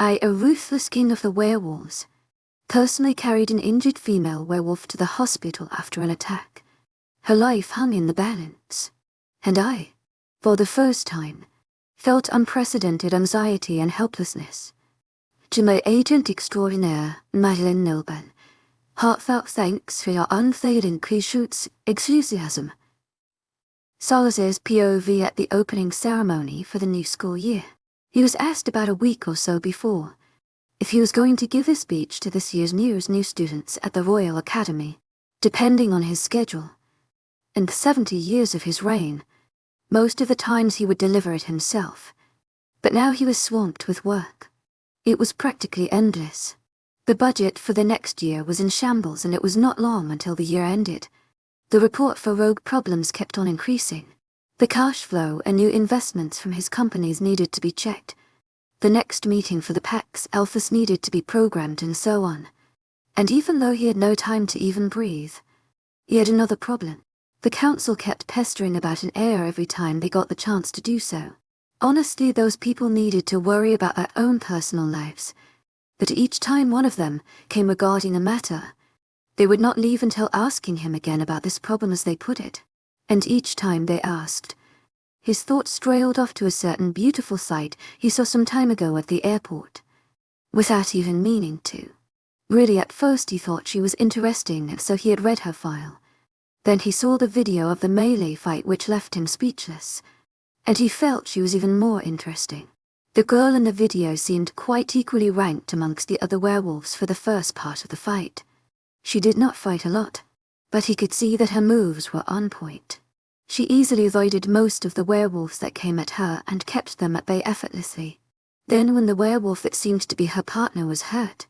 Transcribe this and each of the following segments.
I, a ruthless king of the werewolves, personally carried an injured female werewolf to the hospital after an attack. Her life hung in the balance. And I, for the first time, felt unprecedented anxiety and helplessness. To my agent extraordinaire, Madeleine, heartfelt thanks for your unfailing patience, enthusiasm. Salazar's POV at the opening ceremony for the new school year. He was asked about a week or so before if he was going to give a speech to this year's new students at the Royal Academy, depending on his schedule. In the 70 years of his reign, most of the times he would deliver it himself, but now he was swamped with work. It was practically endless. The budget for the next year was in shambles, and it was not long until the year ended. The report for rogue problems kept on increasing. The cash flow and new investments from his companies needed to be checked. The next meeting for the PAX Alphas needed to be programmed, and so on. And even though he had no time to even breathe, he had another problem. The council kept pestering about an heir every time they got the chance to do so. Honestly, those people needed to worry about their own personal lives. But each time one of them came regarding a matter, they would not leave until asking him again about this problem, as they put it. And each time they asked, his thoughts trailed off to a certain beautiful sight he saw some time ago at the airport, without even meaning to. Really, at first he thought she was interesting, and so he had read her file. Then he saw the video of the melee fight, which left him speechless, and he felt she was even more interesting. The girl in the video seemed quite equally ranked amongst the other werewolves for the first part of the fight. She did not fight a lot, but he could see that her moves were on point. She easily avoided most of the werewolves that came at her and kept them at bay effortlessly. Then when the werewolf that seemed to be her partner was hurt,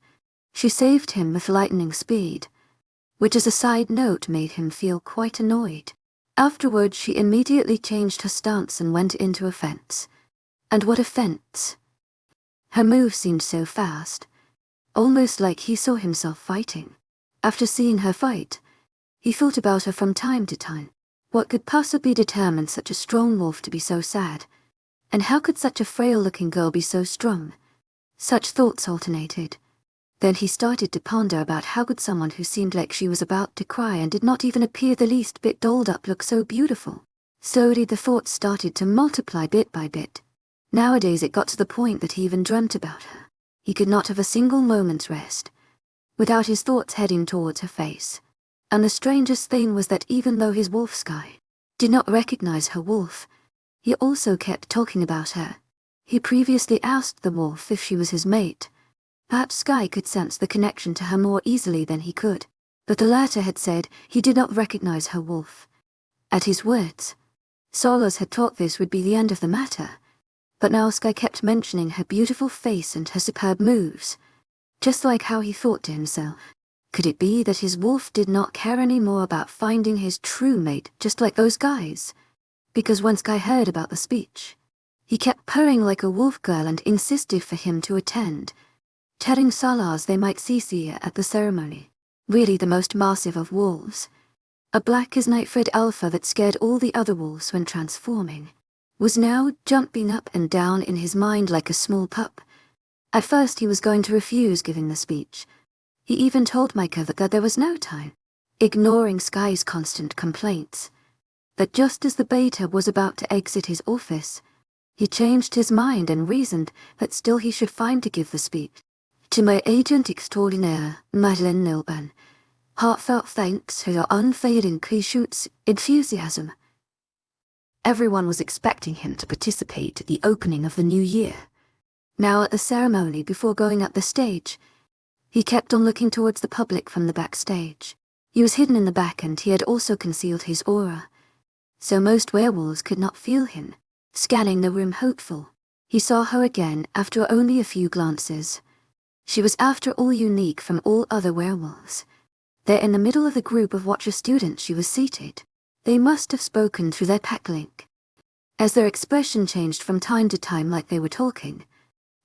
she saved him with lightning speed, which as a side note made him feel quite annoyed. Afterwards she immediately changed her stance and went into offense. And what offense? Her move seemed so fast, almost like he saw himself fighting. After seeing her fight, he thought about her from time to time. What could possibly determine such a strong wolf to be so sad? And how could such a frail-looking girl be so strong? Such thoughts alternated. Then he started to ponder about how could someone who seemed like she was about to cry and did not even appear the least bit dolled up look so beautiful. Slowly the thoughts started to multiply bit by bit. Nowadays it got to the point that he even dreamt about her. He could not have a single moment's rest without his thoughts heading towards her face. And the strangest thing was that even though his wolf Sky did not recognize her wolf, he also kept talking about her. He previously asked the wolf if she was his mate. Perhaps Sky could sense the connection to her more easily than he could, but the latter had said he did not recognize her wolf. At his words, Solas had thought this would be the end of the matter, but now Sky kept mentioning her beautiful face and her superb moves, just like how he thought to himself. Could it be that his wolf did not care any more about finding his true mate, just like those guys? Because when Sky heard about the speech, he kept purring like a wolf girl and insisted for him to attend, telling Salaz they might see Sia at the ceremony. Really the most massive of wolves, a black as night-fed alpha that scared all the other wolves when transforming, was now jumping up and down in his mind like a small pup. At first he was going to refuse giving the speech. He even told Micah that there was no time, ignoring Sky's constant complaints. But just as the beta was about to exit his office, he changed his mind and reasoned that still he should find to give the speech. To my agent extraordinaire, Madeleine, heartfelt thanks for your unfailing patience, enthusiasm. Everyone was expecting him to participate at the opening of the new year. Now at the ceremony before going up the stage, he kept on looking towards the public from the backstage. He was hidden in the back and he had also concealed his aura, so most werewolves could not feel him. Scanning the room hopeful, he saw her again after only a few glances. She was after all unique from all other werewolves. There in the middle of the group of Watcher students she was seated. They must have spoken through their pack link, as their expression changed from time to time like they were talking,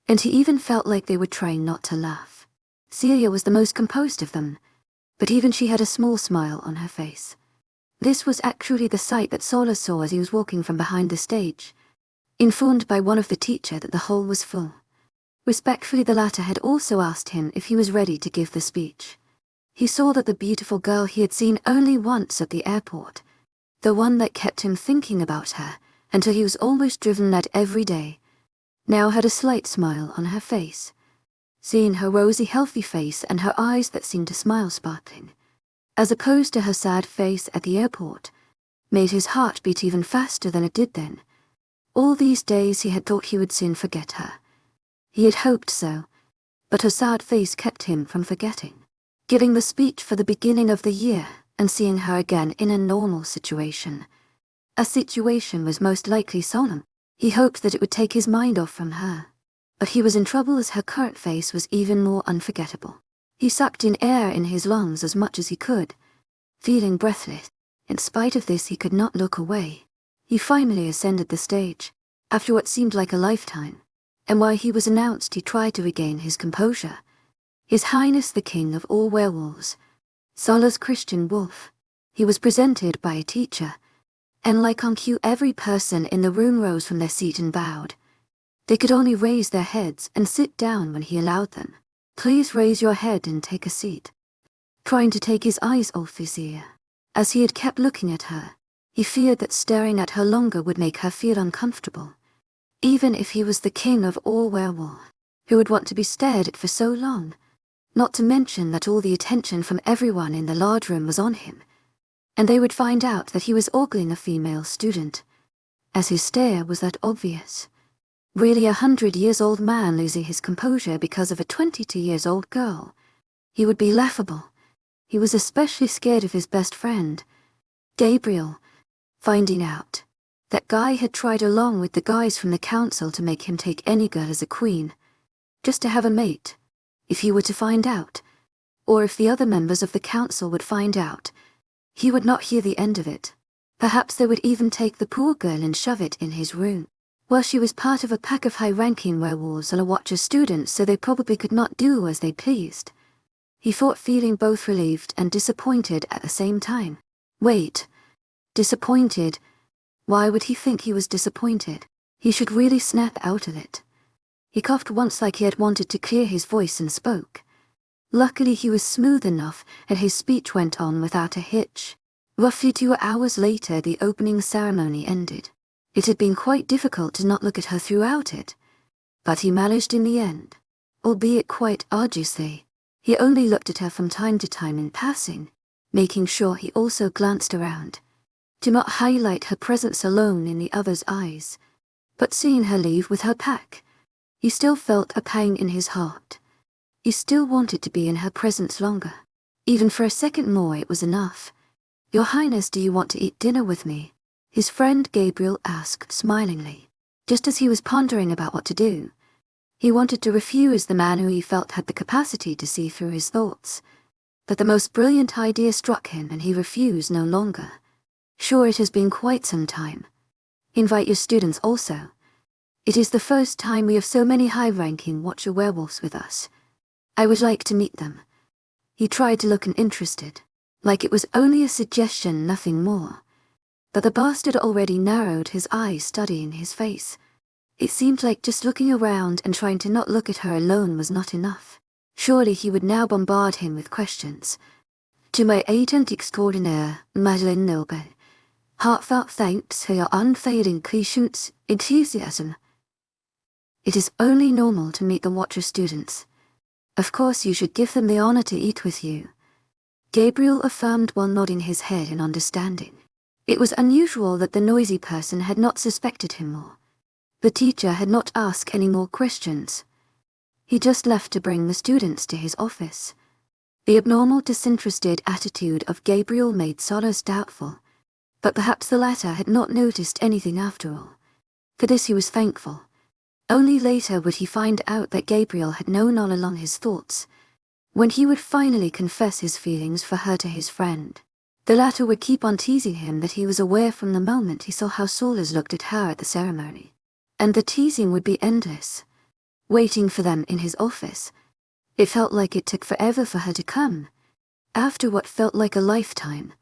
and he even felt like they were trying not to laugh. Celia was the most composed of them, but even she had a small smile on her face. This was actually the sight that Solas saw as he was walking from behind the stage, informed by one of the teacher that the hall was full. Respectfully, the latter had also asked him if he was ready to give the speech. He saw that the beautiful girl he had seen only once at the airport, the one that kept him thinking about her until he was almost driven mad every day, now had a slight smile on her face. Seeing her rosy, healthy face and her eyes that seemed to smile sparkling, as opposed to her sad face at the airport, made his heart beat even faster than it did then. All these days he had thought he would soon forget her. He had hoped so, but her sad face kept him from forgetting. Giving the speech for the beginning of the year and seeing her again in a normal situation. A situation was most likely solemn. He hoped that it would take his mind off from her. But he was in trouble as her current face was even more unforgettable. He sucked in air in his lungs as much as he could, feeling breathless. In spite of this, he could not look away. He finally ascended the stage, after what seemed like a lifetime, and while he was announced, he tried to regain his composure. His Highness the King of all Werewolves, Solus Christian Wolf. He was presented by a teacher, and like on cue, every person in the room rose from their seat and bowed. They could only raise their heads and sit down when he allowed them. Please raise your head and take a seat. Trying to take his eyes off his ear. As he had kept looking at her, he feared that staring at her longer would make her feel uncomfortable. Even if he was the king of all werewolves, who would want to be stared at for so long? Not to mention that all the attention from everyone in the large room was on him, and they would find out that he was ogling a female student, as his stare was that obvious. Really 100-year-old man losing his composure because of a 22-year-old girl. He would be laughable. He was especially scared of his best friend, Gabriel, finding out. That guy had tried along with the guys from the council to make him take any girl as a queen, just to have a mate. If he were to find out, or if the other members of the council would find out, he would not hear the end of it. Perhaps they would even take the poor girl and shove it in his room. Well, she was part of a pack of high-ranking werewolves and a Watchers student, so they probably could not do as they pleased. He thought, feeling both relieved and disappointed at the same time. Wait. Disappointed? Why would he think he was disappointed? He should really snap out of it. He coughed once like he had wanted to clear his voice and spoke. Luckily he was smooth enough and his speech went on without a hitch. Roughly 2 hours later the opening ceremony ended. It had been quite difficult to not look at her throughout it, but he managed in the end, albeit quite arduously. He only looked at her from time to time in passing, making sure he also glanced around, to not highlight her presence alone in the other's eyes. But seeing her leave with her pack, he still felt a pang in his heart. He still wanted to be in her presence longer. Even for a second more it was enough. Your Highness, do you want to eat dinner with me? His friend Gabriel asked smilingly, just as he was pondering about what to do. He wanted to refuse the man who he felt had the capacity to see through his thoughts. But the most brilliant idea struck him and he refused no longer. Sure, it has been quite some time. Invite your students also. It is the first time we have so many high-ranking Watcher werewolves with us. I would like to meet them. He tried to look uninterested, like it was only a suggestion, nothing more. But the bastard already narrowed his eyes, studying his face. It seemed like just looking around and trying to not look at her alone was not enough. Surely he would now bombard him with questions. To my agent extraordinaire, Madeleine Noble, heartfelt thanks for your unfailing patience, enthusiasm. It is only normal to meet the Watcher students. Of course you should give them the honor to eat with you. Gabriel affirmed while nodding his head in understanding. It was unusual that the noisy person had not suspected him more. The teacher had not asked any more questions. He just left to bring the students to his office. The abnormal, disinterested attitude of Gabriel made Solus doubtful, but perhaps the latter had not noticed anything after all. For this he was thankful. Only later would he find out that Gabriel had known all along his thoughts, when he would finally confess his feelings for her to his friend. The latter would keep on teasing him that he was aware from the moment he saw how Solus looked at her at the ceremony. And the teasing would be endless. Waiting for them in his office. It felt like it took forever for her to come. After what felt like a lifetime,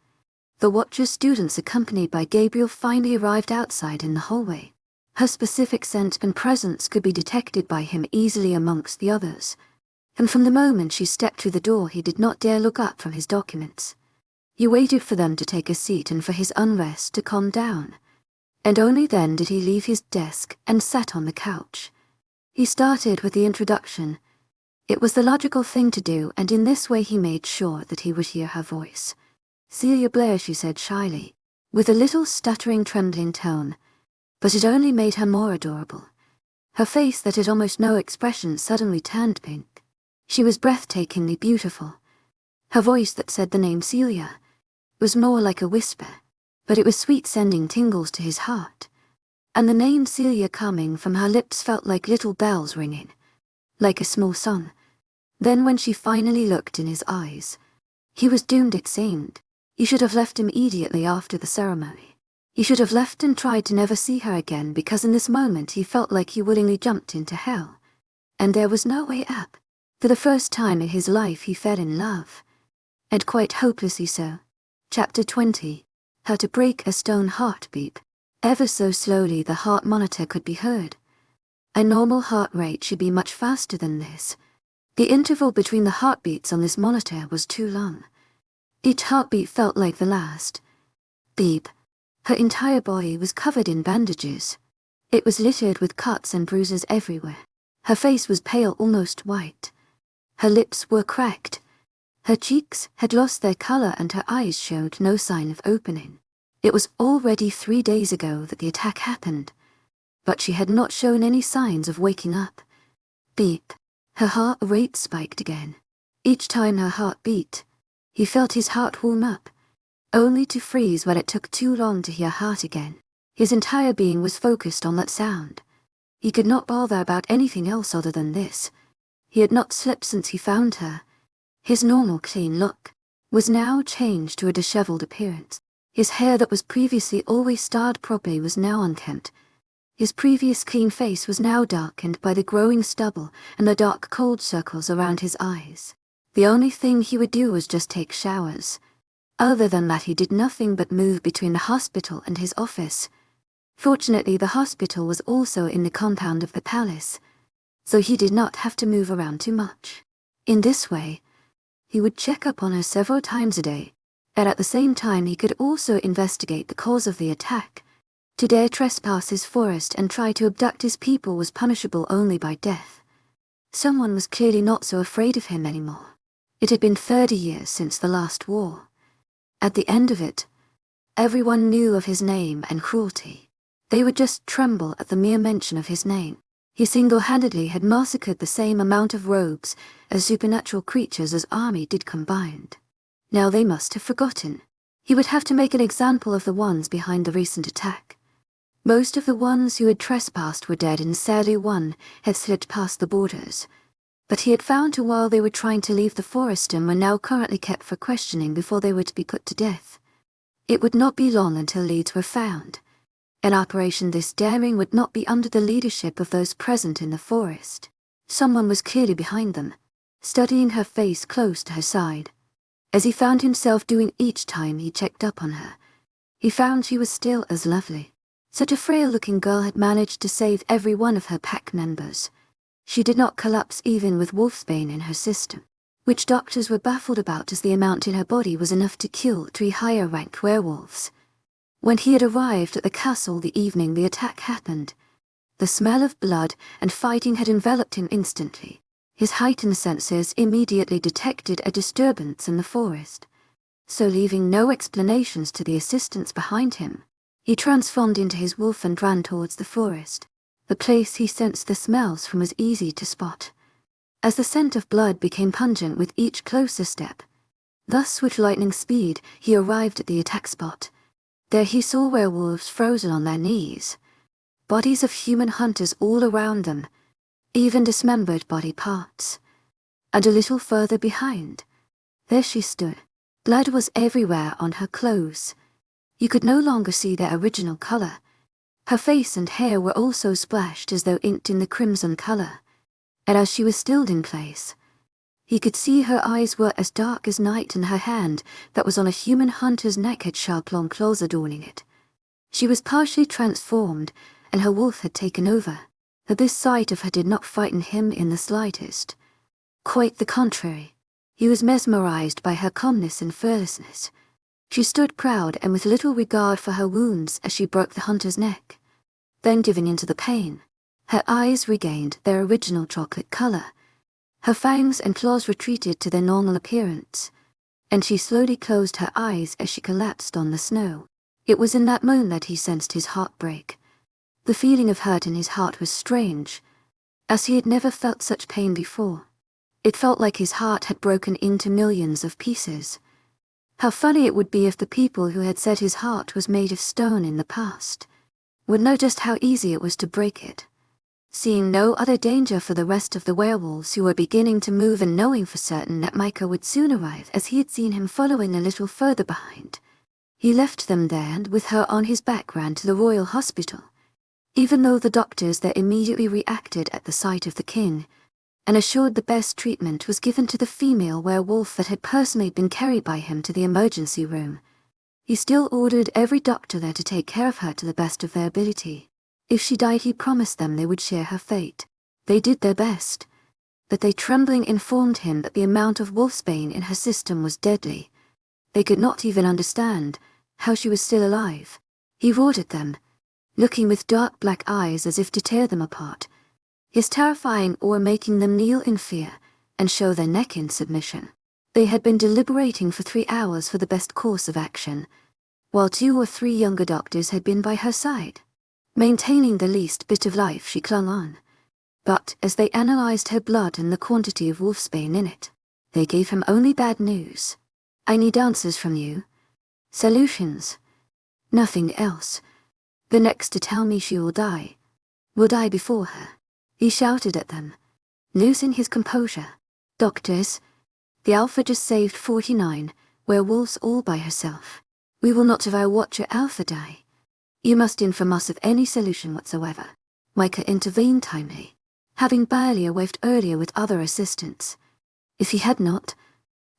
the Watcher students accompanied by Gabriel finally arrived outside in the hallway. Her specific scent and presence could be detected by him easily amongst the others, and from the moment she stepped through the door he did not dare look up from his documents. He waited for them to take a seat and for his unrest to calm down, and only then did he leave his desk and sat on the couch. He started with the introduction. It was the logical thing to do, and in this way he made sure that he would hear her voice. "Celia Blair," she said shyly, with a little stuttering, trembling tone, but it only made her more adorable. Her face that had almost no expression suddenly turned pink. She was breathtakingly beautiful. Her voice that said the name Celia was more like a whisper, but it was sweet, sending tingles to his heart. And the name Celia coming from her lips felt like little bells ringing, like a small song. Then when she finally looked in his eyes, he was doomed, it seemed. He should have left immediately after the ceremony. He should have left and tried to never see her again, because in this moment he felt like he willingly jumped into hell. And there was no way up. For the first time in his life he fell in love. And quite hopelessly so. Chapter 20. How to break a stone heartbeat. Ever so slowly the heart monitor could be heard. A normal heart rate should be much faster than this. The interval between the heartbeats on this monitor was too long. Each heartbeat felt like the last. Beep. Her entire body was covered in bandages. It was littered with cuts and bruises everywhere. Her face was pale, almost white. Her lips were cracked. Her cheeks had lost their color and her eyes showed no sign of opening. It was already 3 days ago that the attack happened, but she had not shown any signs of waking up. Beep. Her heart rate spiked again. Each time her heart beat, he felt his heart warm up, only to freeze when it took too long to hear heart again. His entire being was focused on that sound. He could not bother about anything else other than this. He had not slept since he found her. His normal clean look was now changed to a disheveled appearance. His hair that was previously always styled properly was now unkempt. His previous clean face was now darkened by the growing stubble and the dark cold circles around his eyes. The only thing he would do was just take showers. Other than that he did nothing but move between the hospital and his office. Fortunately the hospital was also in the compound of the palace, so he did not have to move around too much. In this way, he would check up on her several times a day, and at the same time he could also investigate the cause of the attack. To dare trespass his forest and try to abduct his people was punishable only by death. Someone was clearly not so afraid of him anymore. It had been 30 years since the last war. At the end of it, everyone knew of his name and cruelty. They would just tremble at the mere mention of his name. He single-handedly had massacred the same amount of rogues as supernatural creatures as army did combined. Now they must have forgotten. He would have to make an example of the ones behind the recent attack. Most of the ones who had trespassed were dead, and sadly one had slid past the borders. But he had found while they were trying to leave the forest and were now currently kept for questioning before they were to be put to death. It would not be long until leads were found. An operation this daring would not be under the leadership of those present in the forest. Someone was clearly behind them, studying her face close to her side. As he found himself doing each time he checked up on her, he found she was still as lovely. Such a frail-looking girl had managed to save every one of her pack members. She did not collapse even with wolfsbane in her system, which doctors were baffled about, as the amount in her body was enough to kill 3 higher-ranked werewolves. When he had arrived at the castle the evening the attack happened, the smell of blood and fighting had enveloped him instantly. His heightened senses immediately detected a disturbance in the forest, so leaving no explanations to the assistants behind him, he transformed into his wolf and ran towards the forest. The place he sensed the smells from was easy to spot. As the scent of blood became pungent with each closer step, thus with lightning speed he arrived at the attack spot. There he saw werewolves frozen on their knees, bodies of human hunters all around them, even dismembered body parts. And a little further behind, there she stood. Blood was everywhere on her clothes. You could no longer see their original color. Her face and hair were also splashed as though inked in the crimson color, and as she was stilled in place, he could see her eyes were as dark as night, and her hand that was on a human hunter's neck had sharp long claws adorning it. She was partially transformed, and her wolf had taken over. But this sight of her did not frighten him in the slightest. Quite the contrary. He was mesmerized by her calmness and fearlessness. She stood proud and with little regard for her wounds as she broke the hunter's neck. Then, giving in to the pain, her eyes regained their original chocolate color. Her fangs and claws retreated to their normal appearance, and she slowly closed her eyes as she collapsed on the snow. It was in that moment that he sensed his heart break. The feeling of hurt in his heart was strange, as he had never felt such pain before. It felt like his heart had broken into millions of pieces. How funny it would be if the people who had said his heart was made of stone in the past would know just how easy it was to break it. Seeing no other danger for the rest of the werewolves who were beginning to move and knowing for certain that Micah would soon arrive as he had seen him following a little further behind, he left them there and with her on his back ran to the royal hospital. Even though the doctors there immediately reacted at the sight of the king, and assured the best treatment was given to the female werewolf that had personally been carried by him to the emergency room, he still ordered every doctor there to take care of her to the best of their ability. If she died, he promised them they would share her fate. They did their best, but they trembling informed him that the amount of wolfsbane in her system was deadly. They could not even understand how she was still alive. He roared at them, looking with dark black eyes as if to tear them apart, his terrifying awe making them kneel in fear and show their neck in submission. They had been deliberating for 3 hours for the best course of action, while 2 or 3 younger doctors had been by her side. Maintaining the least bit of life, she clung on. But as they analyzed her blood and the quantity of wolfsbane in it, they gave him only bad news. I need answers from you. Solutions. Nothing else. The next to tell me she will die before her. He shouted at them, losing his composure. Doctors, the Alpha just saved 49 werewolves all by herself. We will not have our Watcher Alpha die. You must inform us of any solution whatsoever. Micah intervened timely, having barely arrived earlier with other assistants. If he had not,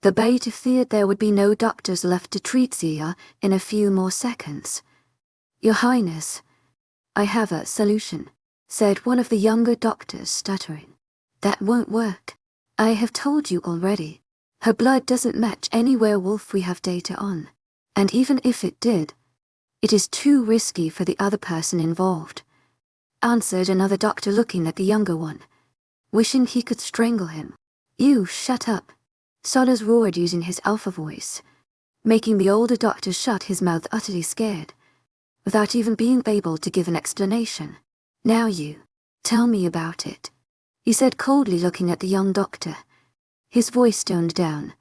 the beta feared there would be no doctors left to treat Zia in a few more seconds. Your Highness, I have a solution, said one of the younger doctors, stuttering. That won't work. I have told you already. Her blood doesn't match any werewolf we have data on. And even if it did, it is too risky for the other person involved, answered another doctor looking at the younger one, wishing he could strangle him. You shut up, Solas roared using his alpha voice, making the older doctor shut his mouth utterly scared, without even being able to give an explanation. Now you, tell me about it, he said coldly looking at the young doctor, his voice toned down,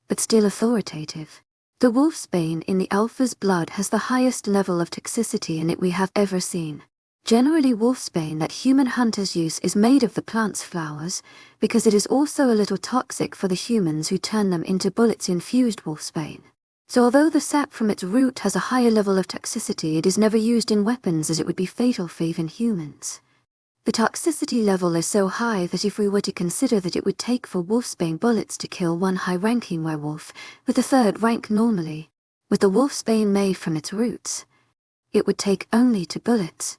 but still authoritative. The wolfsbane in the Alpha's blood has the highest level of toxicity in it we have ever seen. Generally, wolfsbane that human hunters use is made of the plant's flowers, because it is also a little toxic for the humans who turn them into bullets-infused wolfsbane. So although the sap from its root has a higher level of toxicity, it is never used in weapons as it would be fatal for even humans. The toxicity level is so high that if we were to consider that it would take for wolfsbane bullets to kill one high-ranking werewolf, with a 3rd rank normally, with the wolfsbane made from its roots, it would take only 2 bullets.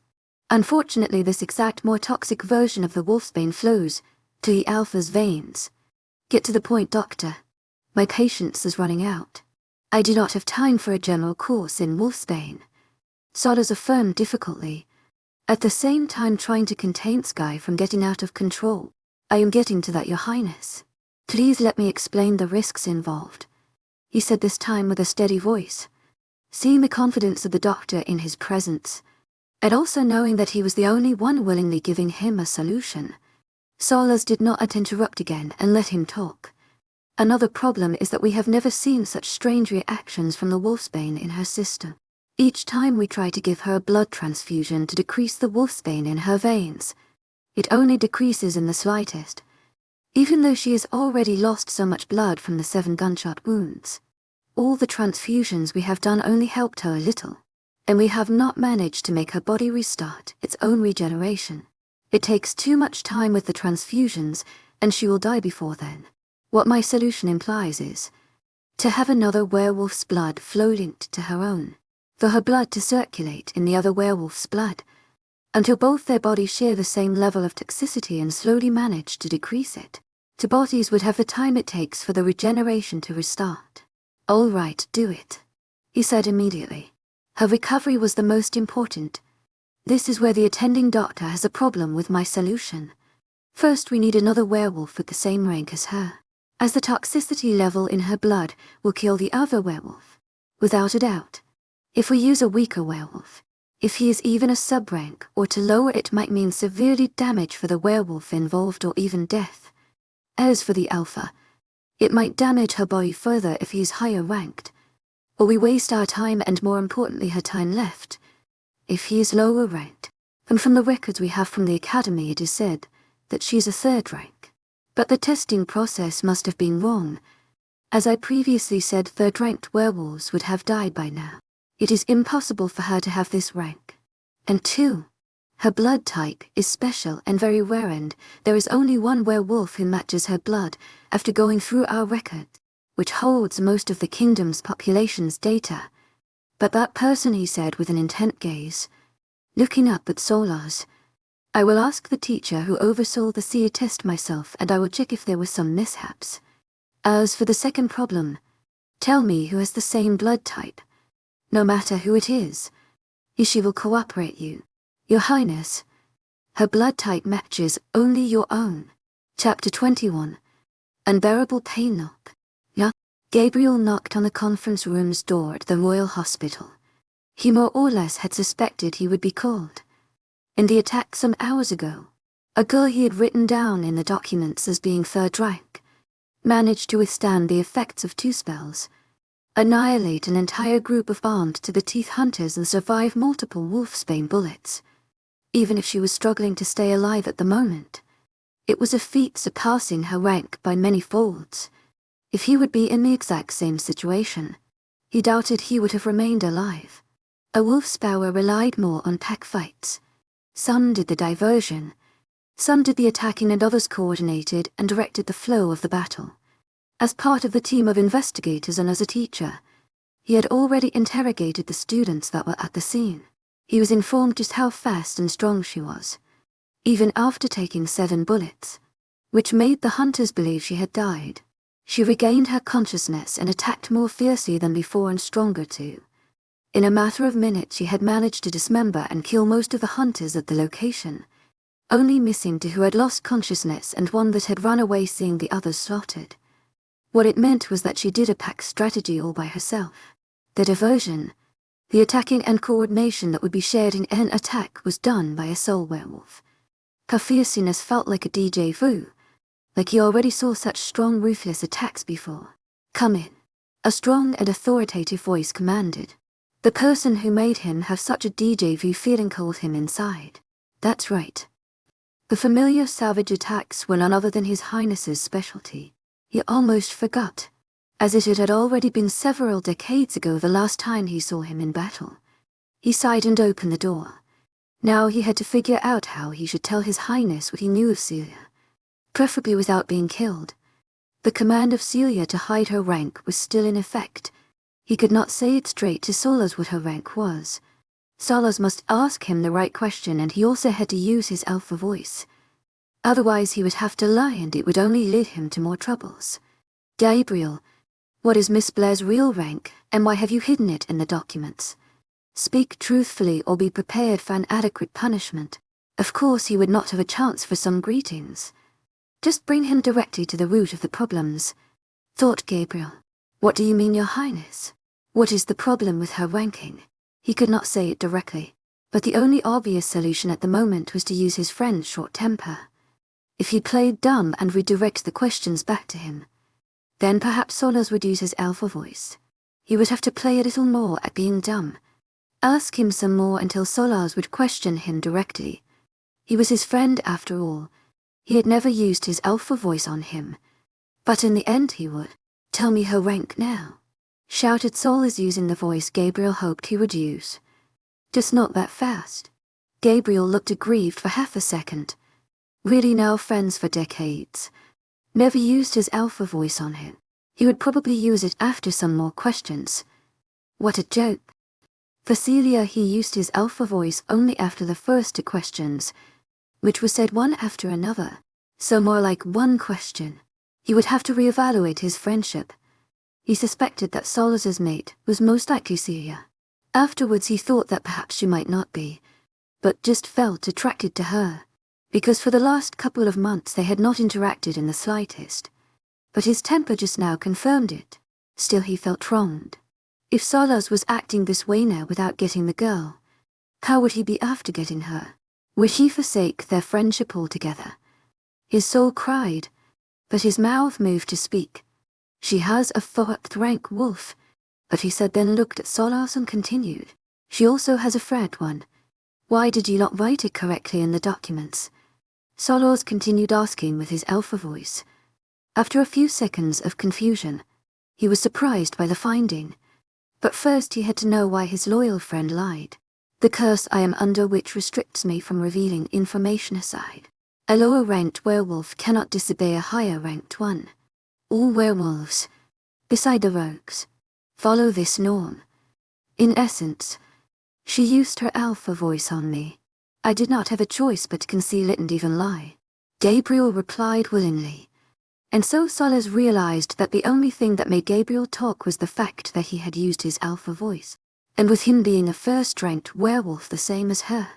Unfortunately, this exact more toxic version of the wolfsbane flows to the Alpha's veins. Get to the point, Doctor. My patience is running out. I do not have time for a general course in wolfsbane, Solas affirmed difficultly, at the same time trying to contain Sky from getting out of control. I am getting to that, Your Highness. Please let me explain the risks involved, he said this time with a steady voice, seeing the confidence of the doctor in his presence, and also knowing that he was the only one willingly giving him a solution. Solas did not interrupt again and let him talk. Another problem is that we have never seen such strange reactions from the wolfsbane in her system. Each time we try to give her a blood transfusion to decrease the wolfsbane in her veins, it only decreases in the slightest, even though she has already lost so much blood from the 7 gunshot wounds. All the transfusions we have done only helped her a little, and we have not managed to make her body restart its own regeneration. It takes too much time with the transfusions, and she will die before then. What my solution implies is to have another werewolf's blood flow linked to her own, for her blood to circulate in the other werewolf's blood, until both their bodies share the same level of toxicity and slowly manage to decrease it. Two bodies would have the time it takes for the regeneration to restart. "All right, do it," he said immediately. Her recovery was the most important. This is where the attending doctor has a problem with my solution. First, we need another werewolf with the same rank as her, as the toxicity level in her blood will kill the other werewolf, without a doubt. If we use a weaker werewolf, if he is even a sub-rank, or to lower it might mean severely damage for the werewolf involved or even death. As for the alpha, it might damage her body further if he is higher ranked, or we waste our time and more importantly her time left, if he is lower ranked. And from the records we have from the academy it is said that she is a third rank. But the testing process must have been wrong. As I previously said, third-ranked werewolves would have died by now. It is impossible for her to have this rank. And 2. Her blood type is special and very rare, and there is only one werewolf who matches her blood after going through our record, which holds most of the kingdom's population's data. But that person, he said with an intent gaze, looking up at Solar's. "I will ask the teacher who oversaw the seer test myself, and I will check if there were some mishaps. As for the second problem, tell me who has the same blood type. No matter who it is, she will cooperate you. Your Highness, her blood type matches only your own." Chapter 21. Unbearable pain knock. Gabriel knocked on the conference room's door at the Royal Hospital. He more or less had suspected he would be called. In the attack some hours ago, a girl he had written down in the documents as being third rank managed to withstand the effects of 2 spells, annihilate an entire group of armed-to-the-teeth hunters and survive multiple wolfsbane bullets. Even if she was struggling to stay alive at the moment, it was a feat surpassing her rank by many folds. If he would be in the exact same situation, he doubted he would have remained alive. A wolfspower relied more on pack fights. Some did the diversion, some did the attacking, and others coordinated and directed the flow of the battle. As part of the team of investigators and as a teacher, he had already interrogated the students that were at the scene. He was informed just how fast and strong she was, even after taking 7 bullets, which made the hunters believe she had died. She regained her consciousness and attacked more fiercely than before, and stronger too. In a matter of minutes she had managed to dismember and kill most of the hunters at the location, only missing 2 who had lost consciousness and 1 that had run away seeing the others slaughtered. What it meant was that she did a pack strategy all by herself. The diversion, the attacking and coordination that would be shared in an attack was done by a sole werewolf. Her fierceness felt like a déjà vu, like he already saw such strong, ruthless attacks before. "Come in," a strong and authoritative voice commanded. The person who made him have such a déjà vu feeling called him inside. That's right. The familiar savage attacks were none other than His Highness's specialty. He almost forgot, as it had already been several decades ago the last time he saw him in battle. He sighed and opened the door. Now he had to figure out how he should tell His Highness what he knew of Celia, preferably without being killed. The command of Celia to hide her rank was still in effect. He could not say it straight to Solas what her rank was. Solas must ask him the right question, and he also had to use his alpha voice. Otherwise he would have to lie, and it would only lead him to more troubles. "Gabriel, what is Miss Blair's real rank, and why have you hidden it in the documents? Speak truthfully or be prepared for an adequate punishment." Of course he would not have a chance for some greetings. Just bring him directly to the root of the problems, thought Gabriel. "What do you mean, Your Highness? What is the problem with her ranking?" He could not say it directly, but the only obvious solution at the moment was to use his friend's short temper. If he played dumb and redirect the questions back to him, then perhaps Solas would use his alpha voice. He would have to play a little more at being dumb. Ask him some more until Solas would question him directly. He was his friend after all. He had never used his alpha voice on him. But in the end he would. "Tell me her rank now," shouted Solas using the voice Gabriel hoped he would use. "Just not that fast." Gabriel looked aggrieved for half a second. Really now friends for decades. Never used his alpha voice on him. He would probably use it after some more questions. What a joke. For Celia, he used his alpha voice only after the first two questions, which was said one after another, so more like one question. He would have to reevaluate his friendship. He suspected that Solace's mate was most likely Celia. Afterwards he thought that perhaps she might not be, but just felt attracted to her, because for the last couple of months they had not interacted in the slightest. But his temper just now confirmed it. Still he felt wronged. If Solace was acting this way now without getting the girl, how would he be after getting her? Would he forsake their friendship altogether? His soul cried, but his mouth moved to speak. She has a 4th rank wolf, but he said, then looked at Solace and continued. She also has a 3rd one. Why did you not write it correctly in the documents? Solace continued asking with his alpha voice. After a few seconds of confusion, he was surprised by the finding. But first he had to know why his loyal friend lied. The curse I am under, which restricts me from revealing information aside. A lower-ranked werewolf cannot disobey a higher-ranked one. All werewolves, beside the rogues, follow this norm. In essence, she used her alpha voice on me. I did not have a choice but to conceal it and even lie. Gabriel replied willingly. And so Solace realized that the only thing that made Gabriel talk was the fact that he had used his alpha voice. And with him being a first-ranked werewolf the same as her,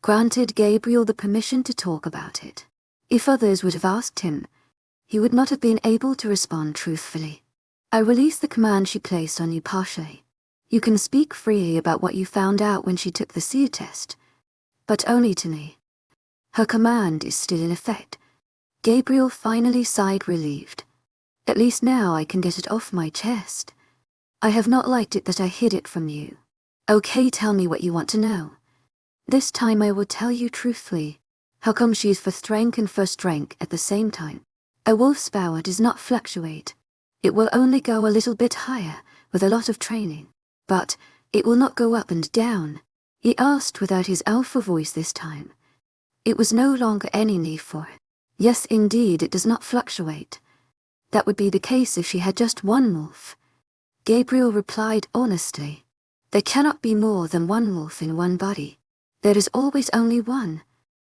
granted Gabriel the permission to talk about it. If others would have asked him, he would not have been able to respond truthfully. I release the command she placed on you partially. You can speak freely about what you found out when she took the seer test, but only to me. Her command is still in effect. Gabriel finally sighed, relieved. At least now I can get it off my chest. I have not liked it that I hid it from you. Okay, tell me what you want to know. This time I will tell you truthfully. How come she is 4th rank and 1st rank at the same time? A wolf's power does not fluctuate. It will only go a little bit higher with a lot of training. But it will not go up and down. He asked without his alpha voice this time. It was no longer any need for it. Yes, indeed, it does not fluctuate. That would be the case if she had just one wolf. Gabriel replied honestly. There cannot be more than one wolf in one body. There is always only one,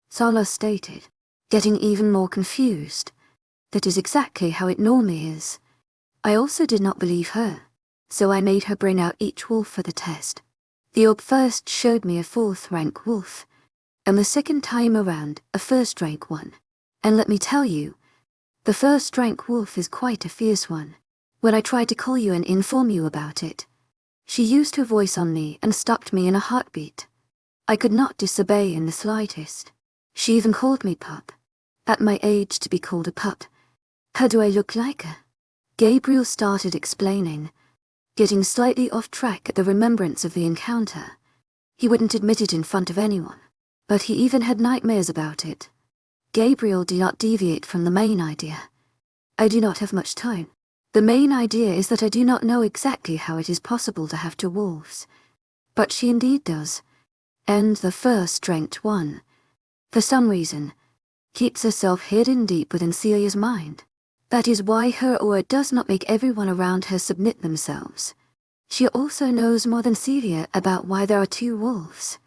Solace stated, getting even more confused. That is exactly how it normally is. I also did not believe her, so I made her bring out each wolf for the test. The orb first showed me a 4th rank wolf, and the second time around a 1st rank one. And let me tell you, the 1st rank wolf is quite a fierce one. When I tried to call you and inform you about it, she used her voice on me and stopped me in a heartbeat. I could not disobey in the slightest. She even called me pup. At my age, to be called a pup. How do I look like her? Gabriel started explaining, getting slightly off track at the remembrance of the encounter. He wouldn't admit it in front of anyone, but he even had nightmares about it. Gabriel did not deviate from the main idea. I do not have much time. The main idea is that I do not know exactly how it is possible to have 2 wolves. But she indeed does. And the 1st ranked one, for some reason, keeps herself hidden deep within Celia's mind. That is why her aura does not make everyone around her submit themselves. She also knows more than Celia about why there are 2 wolves.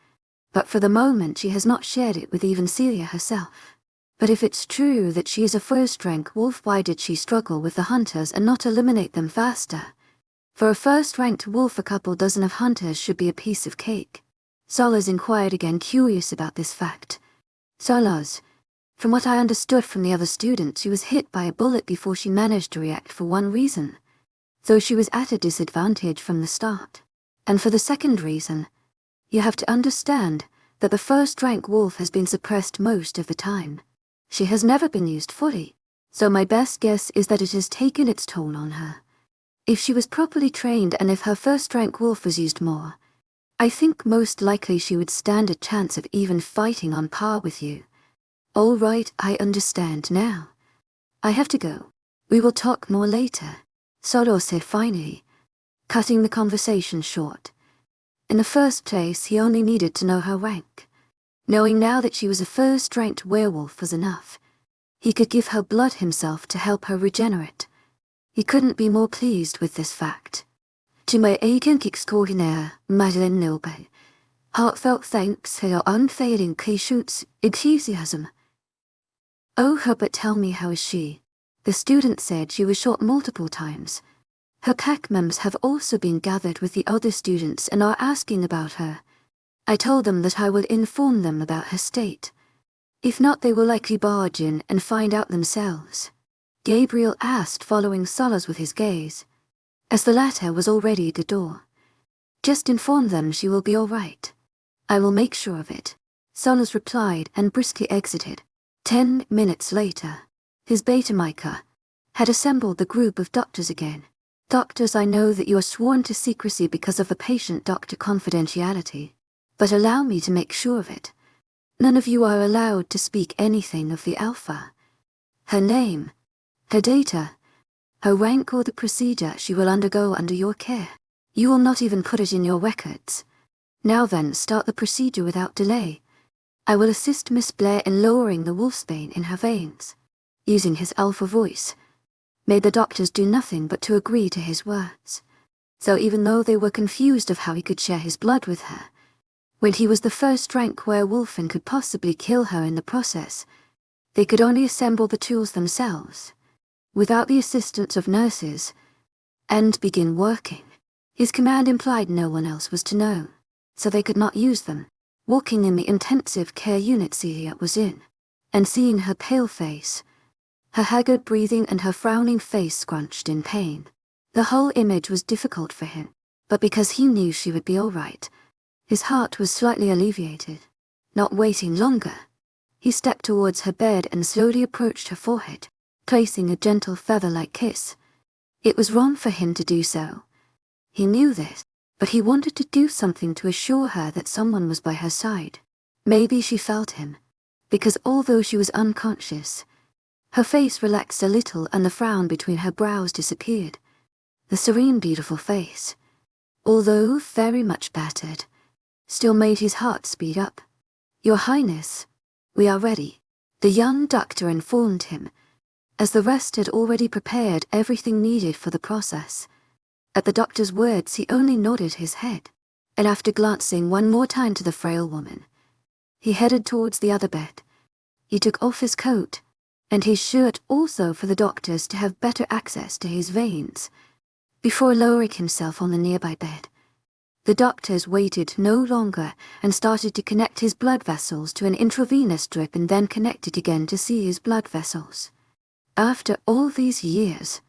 But for the moment she has not shared it with even Celia herself. But if it's true that she is a 1st rank wolf, why did she struggle with the hunters and not eliminate them faster? For a 1st ranked wolf, a couple dozen of hunters should be a piece of cake. Solace inquired again, curious about this fact. Solace, from what I understood from the other students, she was hit by a bullet before she managed to react for one reason. So she was at a disadvantage from the start. And for the second reason, you have to understand that the 1st rank wolf has been suppressed most of the time. She has never been used fully, so my best guess is that it has taken its toll on her. If she was properly trained and if her 1st rank wolf was used more, I think most likely she would stand a chance of even fighting on par with you. All right, I understand now. I have to go. We will talk more later, Solace said finally, cutting the conversation short. In the first place, he only needed to know her rank. Knowing now that she was a 1st ranked werewolf was enough. He could give her blood himself to help her regenerate. He couldn't be more pleased with this fact. To my agent extraordinaire, Madeleine Noble, heartfelt thanks for your unfailing patience, enthusiasm. Oh, Herbert, tell me, how is she? The student said she was shot multiple times. Her pack members have also been gathered with the other students and are asking about her. I told them that I will inform them about her state. If not, they will likely barge in and find out themselves. Gabriel asked, following Solas with his gaze, as the latter was already at the door. Just inform them she will be all right. I will make sure of it. Solas replied and briskly exited. 10 minutes later, his beta Micah had assembled the group of doctors again. Doctors, I know that you are sworn to secrecy because of the patient-doctor confidentiality, but allow me to make sure of it. None of you are allowed to speak anything of the Alpha. Her name, her data, her rank, or the procedure she will undergo under your care. You will not even put it in your records. Now then, start the procedure without delay. I will assist Miss Blair in lowering the wolfsbane in her veins. Using his alpha voice, made the doctors do nothing but to agree to his words. So even though they were confused of how he could share his blood with her, when he was the first rank werewolf and could possibly kill her in the process, they could only assemble the tools themselves, without the assistance of nurses, and begin working. His command implied no one else was to know, so they could not use them. Walking in the intensive care unit Celia was in, and seeing her pale face, her haggard breathing and her frowning face scrunched in pain, the whole image was difficult for him, but because he knew she would be all right, his heart was slightly alleviated. Not waiting longer, he stepped towards her bed and slowly approached her forehead, placing a gentle feather-like kiss. It was wrong for him to do so. He knew this, but he wanted to do something to assure her that someone was by her side. Maybe she felt him, because although she was unconscious, her face relaxed a little and the frown between her brows disappeared. The serene, beautiful face, although very much battered, still made his heart speed up. Your Highness, we are ready, the young doctor informed him, as the rest had already prepared everything needed for the process. At the doctor's words, he only nodded his head, and after glancing one more time to the frail woman, he headed towards the other bed. He took off his coat and his shirt also for the doctors to have better access to his veins, before lowering himself on the nearby bed. The doctors waited no longer and started to connect his blood vessels to an intravenous drip and then connected again to see his blood vessels. After all these years,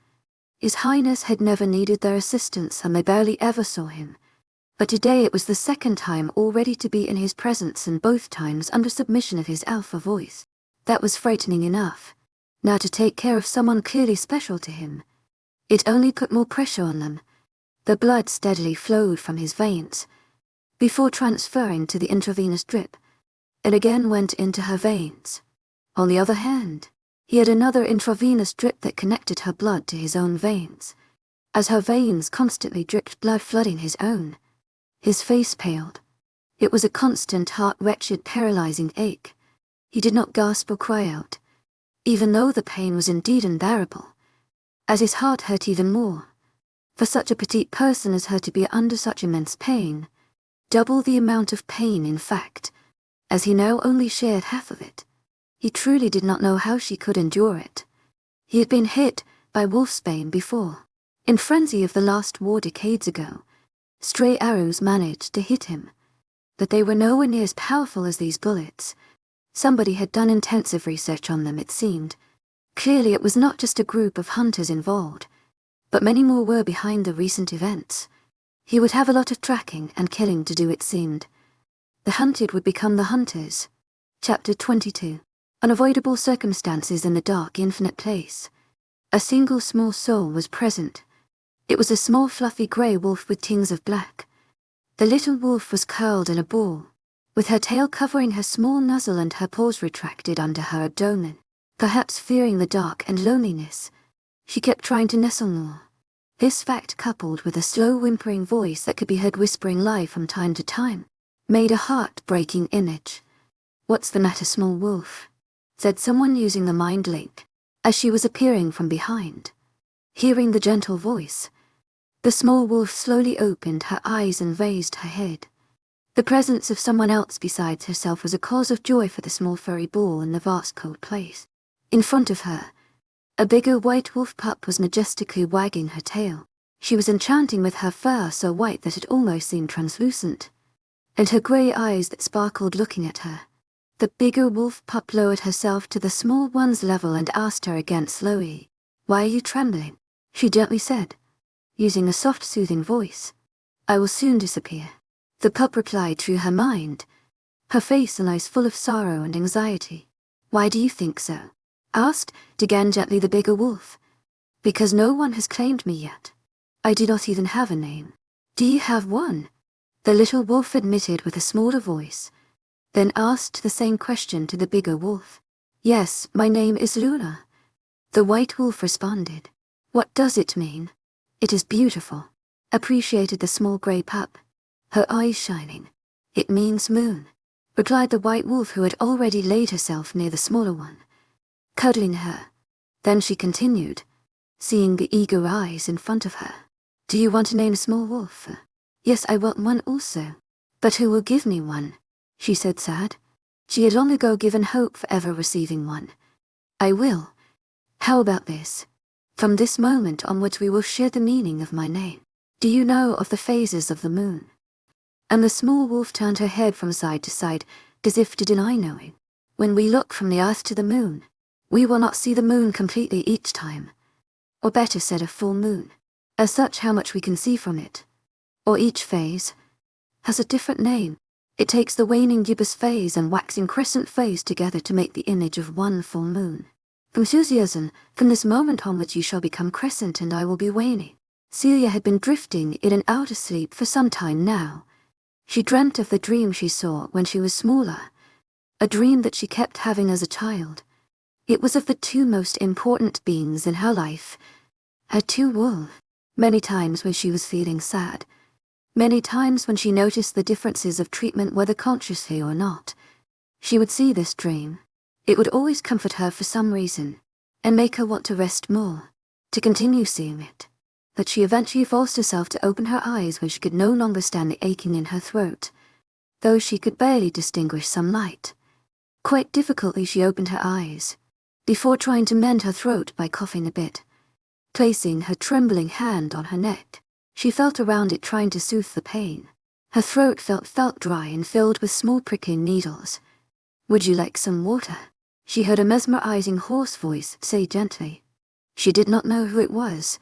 His Highness had never needed their assistance and they barely ever saw him. But today it was the second time already to be in his presence and both times under submission of his alpha voice. That was frightening enough. Now to take care of someone clearly special to him. It only put more pressure on them. The blood steadily flowed from his veins, before transferring to the intravenous drip, and again went into her veins. On the other hand, he had another intravenous drip that connected her blood to his own veins. As her veins constantly dripped blood flooding his own, his face paled. It was a constant heart-wrenching, paralyzing ache. He did not gasp or cry out, even though the pain was indeed unbearable, as his heart hurt even more. For such a petite person as her to be under such immense pain, double the amount of pain in fact, as he now only shared half of it. He truly did not know how she could endure it. He had been hit by wolfsbane before. In frenzy of the last war decades ago, stray arrows managed to hit him, but they were nowhere near as powerful as these bullets. Somebody had done intensive research on them, it seemed. Clearly it was not just a group of hunters involved, but many more were behind the recent events. He would have a lot of tracking and killing to do, it seemed. The hunted would become the hunters. Chapter 22. Unavoidable circumstances in the dark, infinite place. A single small soul was present. It was a small fluffy grey wolf with tinges of black. The little wolf was curled in a ball, with her tail covering her small muzzle and her paws retracted under her abdomen. Perhaps fearing the dark and loneliness, she kept trying to nestle more. This fact, coupled with a slow whimpering voice that could be heard whispering lie from time to time, made a heart-breaking image. "What's the matter, small wolf?" said someone using the mind link, as she was appearing from behind. Hearing the gentle voice, The small wolf slowly opened her eyes and raised her head. The presence of someone else besides herself was a cause of joy for the small furry ball in the vast cold place. In front of her, a bigger white wolf pup was majestically wagging her tail. She was enchanting with her fur so white that it almost seemed translucent, and her grey eyes that sparkled looking at her. The bigger wolf pup lowered herself to the small one's level and asked her again slowly, "Why are you trembling?" She gently said, using a soft, soothing voice, "I will soon disappear." The pup replied through her mind, her face and eyes full of sorrow and anxiety. "Why do you think so?" asked again gently the bigger wolf. "Because no one has claimed me yet. I do not even have a name." "Do you have one?" the little wolf admitted with a smaller voice, then asked the same question to the bigger wolf. "Yes, my name is Luna," the white wolf responded. "What does it mean?" "It is beautiful," appreciated the small grey pup, her eyes shining. "It means moon," replied the white wolf, who had already laid herself near the smaller one, cuddling her. Then she continued, seeing the eager eyes in front of her. "Do you want to name a small wolf?" "Yes, I want one also. But who will give me one?" she said sad. She had long ago given hope for ever receiving one. "I will. How about this? From this moment onwards we will share the meaning of my name. Do you know of the phases of the moon?" And the small wolf turned her head from side to side, as if to deny knowing. "When we look from the earth to the moon, we will not see the moon completely each time. Or better said, a full moon. As such, how much we can see from it, or each phase, has a different name. It takes the waning gibbous phase and waxing crescent phase together to make the image of one full moon. Enthusiasm, from this moment onwards you shall become crescent and I will be waning." Celia had been drifting in and out of sleep for some time now. She dreamt of the dream she saw when she was smaller, a dream that she kept having as a child. It was of the two most important beings in her life, her two wolves. Many times when she was feeling sad, many times when she noticed the differences of treatment whether consciously or not, she would see this dream. It would always comfort her for some reason, and make her want to rest more, to continue seeing it. But she eventually forced herself to open her eyes when she could no longer stand the aching in her throat, though she could barely distinguish some light. Quite difficultly she opened her eyes, before trying to mend her throat by coughing a bit. Placing her trembling hand on her neck, she felt around it trying to soothe the pain. Her throat felt dry and filled with small pricking needles. "Would you like some water?" she heard a mesmerizing hoarse voice say gently. She did not know who it was,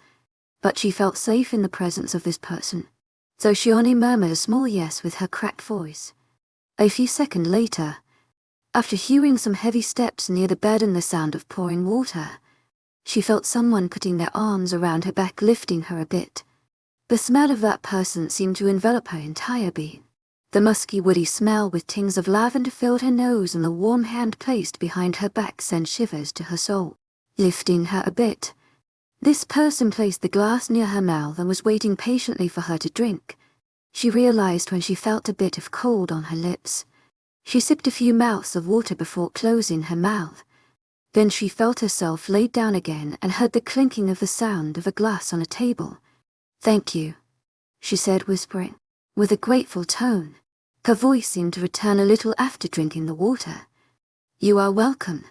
but she felt safe in the presence of this person, so she only murmured a small yes with her cracked voice. A few seconds later, after hearing some heavy steps near the bed and the sound of pouring water, she felt someone putting their arms around her back, lifting her a bit. The smell of that person seemed to envelop her entire being. The musky, woody smell with tings of lavender filled her nose, and the warm hand placed behind her back sent shivers to her soul. Lifting her a bit, this person placed the glass near her mouth and was waiting patiently for her to drink. She realized when she felt a bit of cold on her lips. She sipped a few mouths of water before closing her mouth. Then she felt herself laid down again and heard the clinking of the sound of a glass on a table. "Thank you," she said, whispering, with a grateful tone. Her voice seemed to return a little after drinking the water. "You are welcome,"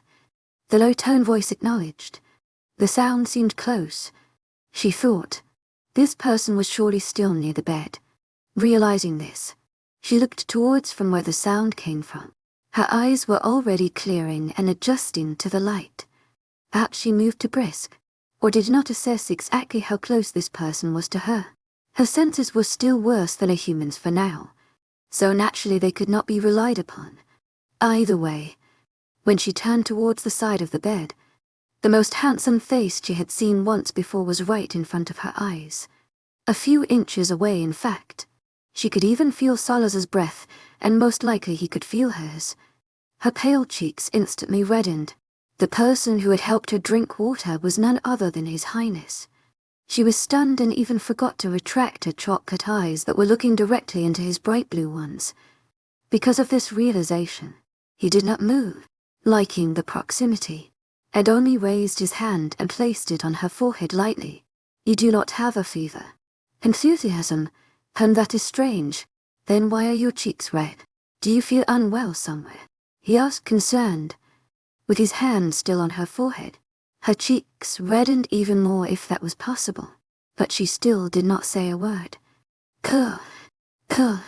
the low-toned voice acknowledged. The sound seemed close. She thought, this person was surely still near the bed. Realizing this, she looked towards from where the sound came from. Her eyes were already clearing and adjusting to the light. Perhaps she moved too brisk, or did not assess exactly how close this person was to her. Her senses were still worse than a human's for now, so naturally they could not be relied upon. Either way, when she turned towards the side of the bed, the most handsome face she had seen once before was right in front of her eyes. A few inches away, in fact. She could even feel Salazar's breath, and most likely he could feel hers. Her pale cheeks instantly reddened. The person who had helped her drink water was none other than His Highness. She was stunned and even forgot to retract her chocolate eyes that were looking directly into his bright blue ones. Because of this realization, he did not move, liking the proximity, and only raised his hand and placed it on her forehead lightly. "You do not have a fever," Enthusiasm. That is strange. Then why are your cheeks red? Do you feel unwell somewhere? He asked, concerned, with his hand still on her forehead. Her cheeks reddened even more if that was possible, but she still did not say a word. Kuh, kuh.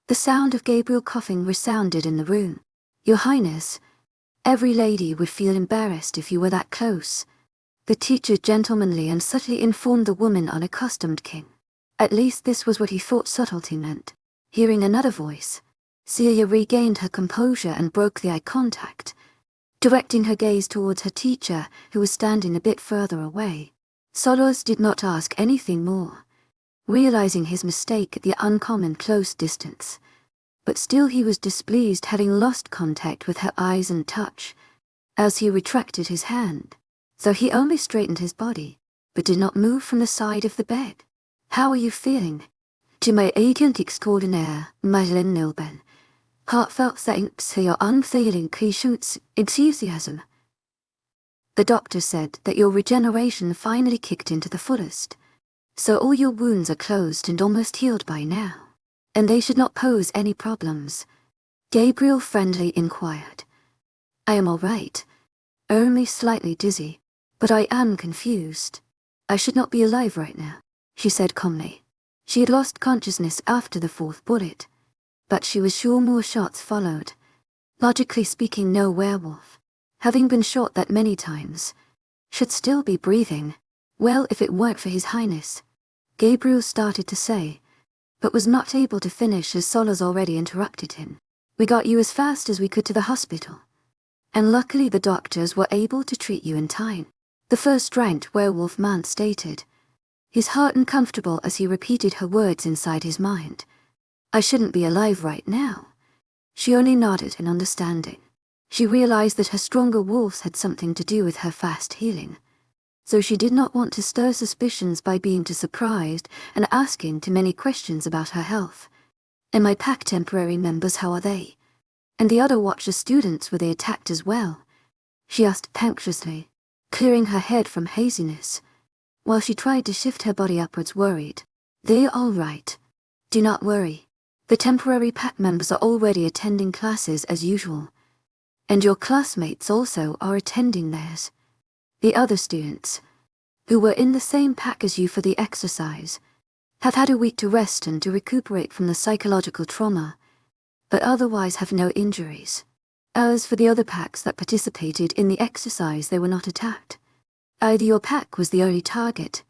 The sound of Gabriel coughing resounded in the room. Your Highness, every lady would feel embarrassed if you were that close. The teacher gentlemanly and subtly informed the woman unaccustomed king. At least this was what he thought subtlety meant. Hearing another voice, Celia regained her composure and broke the eye contact, directing her gaze towards her teacher, who was standing a bit further away. Solos did not ask anything more, realizing his mistake at the uncommon close distance. But still he was displeased, having lost contact with her eyes and touch, as he retracted his hand. So he only straightened his body, but did not move from the side of the bed. How are you feeling? To my agent extraordinaire, Madeleine Nilben. Heartfelt thanks for your unfailing patience, enthusiasm. The doctor said that your regeneration finally kicked into the fullest. So all your wounds are closed and almost healed by now, and they should not pose any problems. Gabriel friendly inquired. I am all right, only slightly dizzy, but I am confused. I should not be alive right now, she said calmly. She had lost consciousness after the fourth bullet, but she was sure more shots followed. Logically speaking, no werewolf, having been shot that many times, should still be breathing. Well, if it weren't for His Highness, Gabriel started to say, but was not able to finish as Solas already interrupted him. We got you as fast as we could to the hospital, and luckily the doctors were able to treat you in time, the first-ranked werewolf man stated, his heart uncomfortable as he repeated her words inside his mind. I shouldn't be alive right now. She only nodded in understanding. She realized that her stronger wolves had something to do with her fast healing, so she did not want to stir suspicions by being too surprised and asking too many questions about her health. And my pack temporary members, how are they? And the other Watcher students, were they attacked as well? She asked anxiously, clearing her head from haziness, while she tried to shift her body upwards, worried. They're all right. Do not worry. The temporary pack members are already attending classes as usual, and your classmates also are attending theirs. The other students, who were in the same pack as you for the exercise, have had a week to rest and to recuperate from the psychological trauma, but otherwise have no injuries. As for the other packs that participated in the exercise, they were not attacked. Either your pack was the only target,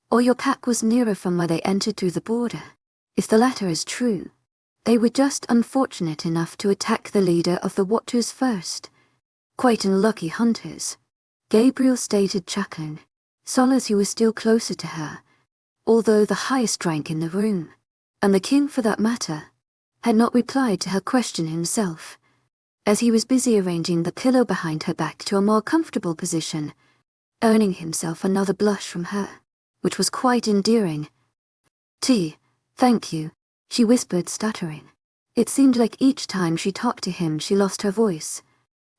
or your pack was nearer from where they entered through the border. If the latter is true, they were just unfortunate enough to attack the leader of the Watchers first. Quite unlucky hunters, Gabriel stated, chuckling. Solas, who was still closer to her, although the highest rank in the room, and the king for that matter, had not replied to her question himself, as he was busy arranging the pillow behind her back to a more comfortable position, earning himself another blush from her, which was quite endearing. Thank you, she whispered, stuttering. It seemed like each time she talked to him she lost her voice.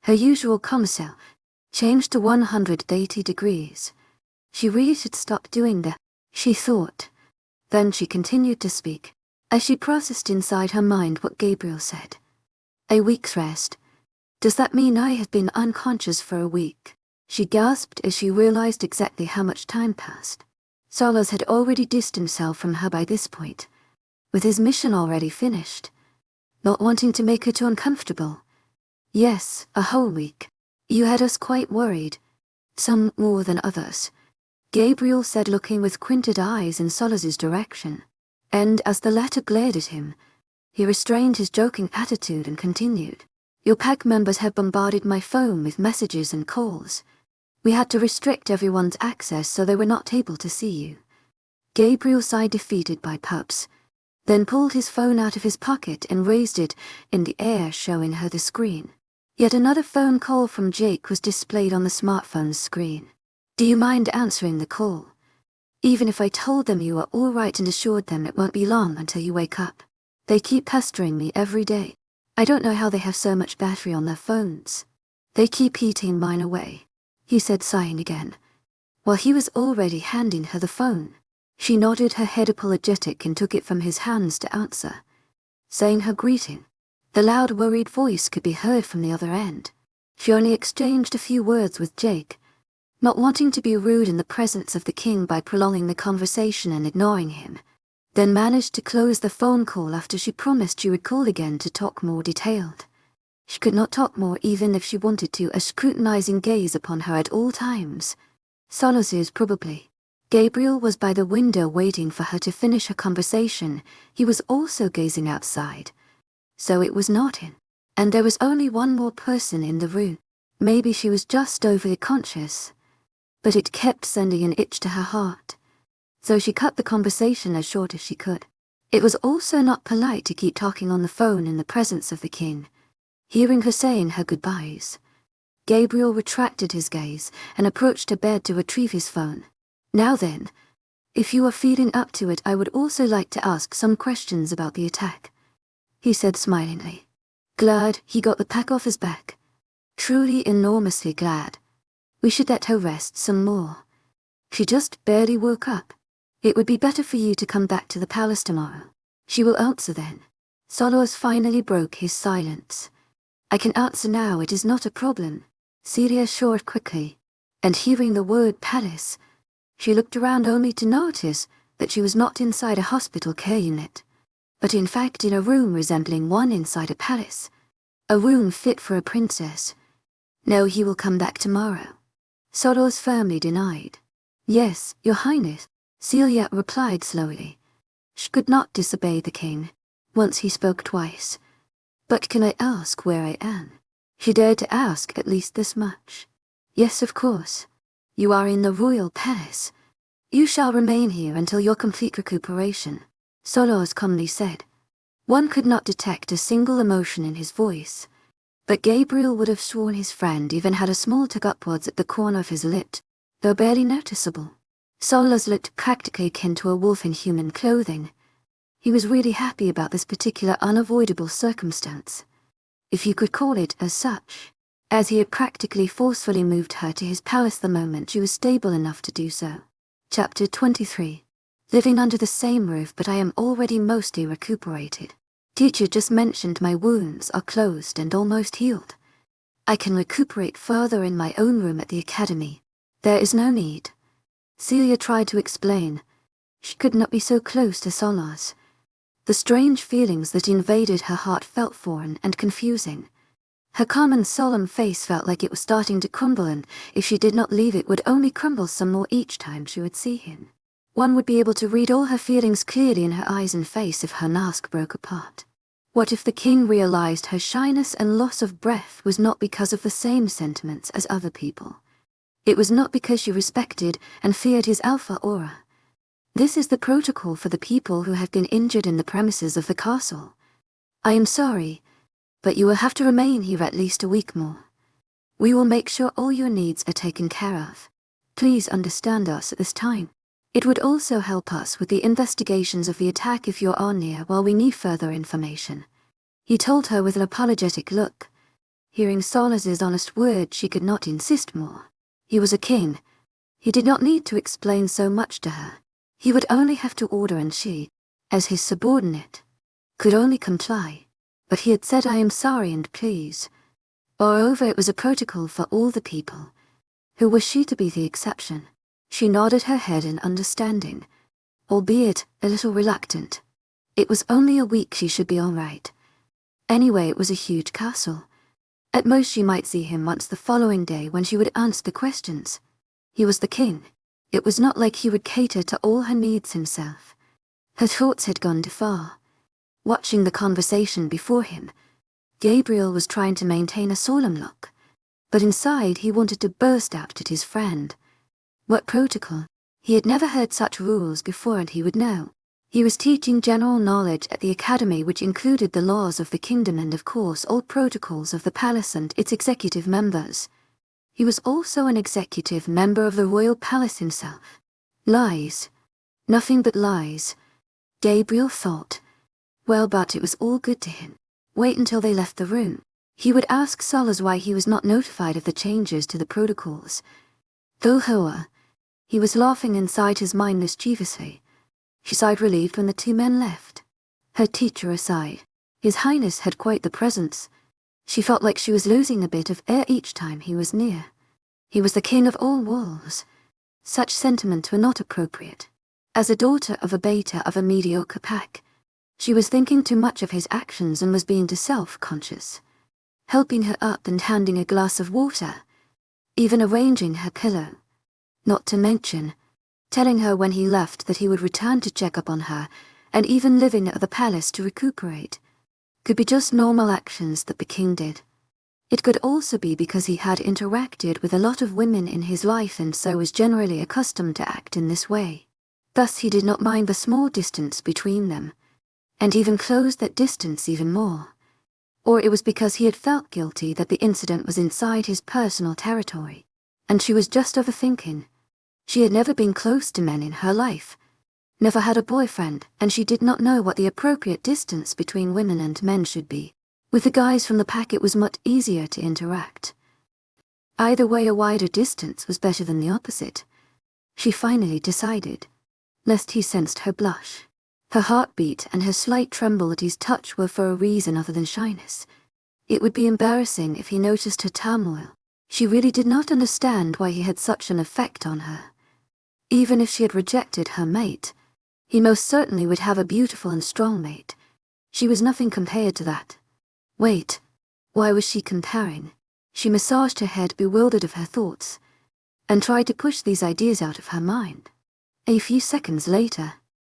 Her usual calm self changed to 180 degrees. She really should stop doing that, she thought. Then she continued to speak, as she processed inside her mind what Gabriel said. A week's rest. Does that mean I have been unconscious for a week? She gasped as she realized exactly how much time passed. Solas had already distanced himself from her by this point, with his mission already finished, not wanting to make her too uncomfortable. Yes, a whole week. You had us quite worried, some more than others, Gabriel said, looking with squinted eyes in Solas's direction, and as the latter glared at him, he restrained his joking attitude and continued. Your pack members have bombarded my phone with messages and calls. We had to restrict everyone's access so they were not able to see you. Gabriel sighed, defeated by pups, then pulled his phone out of his pocket and raised it in the air, showing her the screen. Yet another phone call from Jake was displayed on the smartphone's screen. Do you mind answering the call? Even if I told them you are all right and assured them it won't be long until you wake up. They keep pestering me every day. I don't know how they have so much battery on their phones. They keep eating mine away, he said, sighing again, while he was already handing her the phone. She nodded her head apologetic and took it from his hands to answer, saying her greeting. The loud, worried voice could be heard from the other end. She only exchanged a few words with Jake, not wanting to be rude in the presence of the king by prolonging the conversation and ignoring him, then managed to close the phone call after she promised she would call again to talk more detailed. She could not talk more even if she wanted to, a scrutinizing gaze upon her at all times. Solaz's probably. Gabriel was by the window waiting for her to finish her conversation. He was also gazing outside. So it was not in. And there was only one more person in the room. Maybe she was just overly conscious. But it kept sending an itch to her heart. So she cut the conversation as short as she could. It was also not polite to keep talking on the phone in the presence of the king. Hearing her saying her goodbyes, Gabriel retracted his gaze and approached her bed to retrieve his phone. Now then, if you are feeling up to it, I would also like to ask some questions about the attack, he said smilingly. Glad he got the pack off his back. Truly enormously glad. We should let her rest some more. She just barely woke up. It would be better for you to come back to the palace tomorrow. She will answer then. Solos finally broke his silence. I can answer now, it is not a problem, Celia assured quickly. And hearing the word palace, she looked around only to notice that she was not inside a hospital care unit, but in fact in a room resembling one inside a palace. A room fit for a princess. No, he will come back tomorrow. Solos firmly denied. Yes, Your Highness, Celia replied slowly. She could not disobey the king. Once he spoke twice. But can I ask where I am? She dared to ask at least this much. Yes, of course. You are in the royal palace. You shall remain here until your complete recuperation, Solos calmly said. One could not detect a single emotion in his voice, but Gabriel would have sworn his friend even had a small tug upwards at the corner of his lip, though barely noticeable. Solos looked practically akin to a wolf in human clothing. He was really happy about this particular unavoidable circumstance, if you could call it as such, as he had practically forcefully moved her to his palace the moment she was stable enough to do so. Chapter 23. Living under the same roof, but I am already mostly recuperated. Teacher just mentioned my wounds are closed and almost healed. I can recuperate further in my own room at the academy. There is no need. Celia tried to explain. She could not be so close to Solas. The strange feelings that invaded her heart felt foreign and confusing. Her calm and solemn face felt like it was starting to crumble, and if she did not leave it would only crumble some more each time she would see him. One would be able to read all her feelings clearly in her eyes and face if her mask broke apart. What if the king realized her shyness and loss of breath was not because of the same sentiments as other people? It was not because she respected and feared his alpha aura. This is the protocol for the people who have been injured in the premises of the castle. I am sorry, but you will have to remain here at least a week more. We will make sure all your needs are taken care of. Please understand us at this time. It would also help us with the investigations of the attack if you are near while we need further information. He told her with an apologetic look. Hearing Solas's honest words, she could not insist more. He was a king. He did not need to explain so much to her. He would only have to order, and she, as his subordinate, could only comply. But he had said, I am sorry and please. Moreover, it was a protocol for all the people. Who was she to be the exception? She nodded her head in understanding, albeit a little reluctant. It was only a week, she should be all right. Anyway, it was a huge castle. At most she might see him once the following day when she would answer the questions. He was the king. It was not like he would cater to all her needs himself. Her thoughts had gone too far. Watching the conversation before him, Gabriel was trying to maintain a solemn look, but inside he wanted to burst out at his friend. What protocol? He had never heard such rules before, and he would know. He was teaching general knowledge at the academy, which included the laws of the kingdom and of course all protocols of the palace and its executive members. He was also an executive member of the royal palace himself. Lies. Nothing but lies. Gabriel thought. Well, but it was all good to him. Wait until they left the room. He would ask Solas why he was not notified of the changes to the protocols. Though he was laughing inside his mind mischievously. She sighed relieved when the two men left. Her teacher aside, His Highness had quite the presence. She felt like she was losing a bit of air each time he was near. He was the king of all wolves. Such sentiments were not appropriate. As a daughter of a beta of a mediocre pack, she was thinking too much of his actions and was being too self-conscious. Helping her up and handing a glass of water, even arranging her pillow. Not to mention, telling her when he left that he would return to check up on her, and even living at the palace to recuperate, could be just normal actions that the king did. It could also be because he had interacted with a lot of women in his life and so was generally accustomed to act in this way. Thus he did not mind the small distance between them, and even closed that distance even more. Or it was because he had felt guilty that the incident was inside his personal territory, and she was just overthinking. She had never been close to men in her life, never had a boyfriend, and she did not know what the appropriate distance between women and men should be. With the guys from the pack it was much easier to interact. Either way, a wider distance was better than the opposite. She finally decided, lest he sensed her blush. Her heartbeat and her slight tremble at his touch were for a reason other than shyness. It would be embarrassing if he noticed her turmoil. She really did not understand why he had such an effect on her. Even if she had rejected her mate, he most certainly would have a beautiful and strong mate. She was nothing compared to that. Wait, why was she comparing? She massaged her head, bewildered of her thoughts, and tried to push these ideas out of her mind. A few seconds later,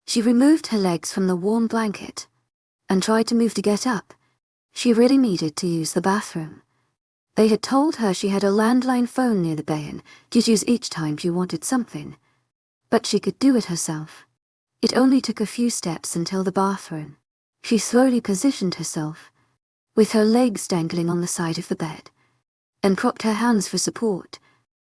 she removed her legs from the warm blanket and tried to move to get up. She really needed to use the bathroom. They had told her she had a landline phone near the bay and could use each time she wanted something. But she could do it herself. It only took a few steps until the bathroom. She slowly positioned herself, with her legs dangling on the side of the bed, and propped her hands for support,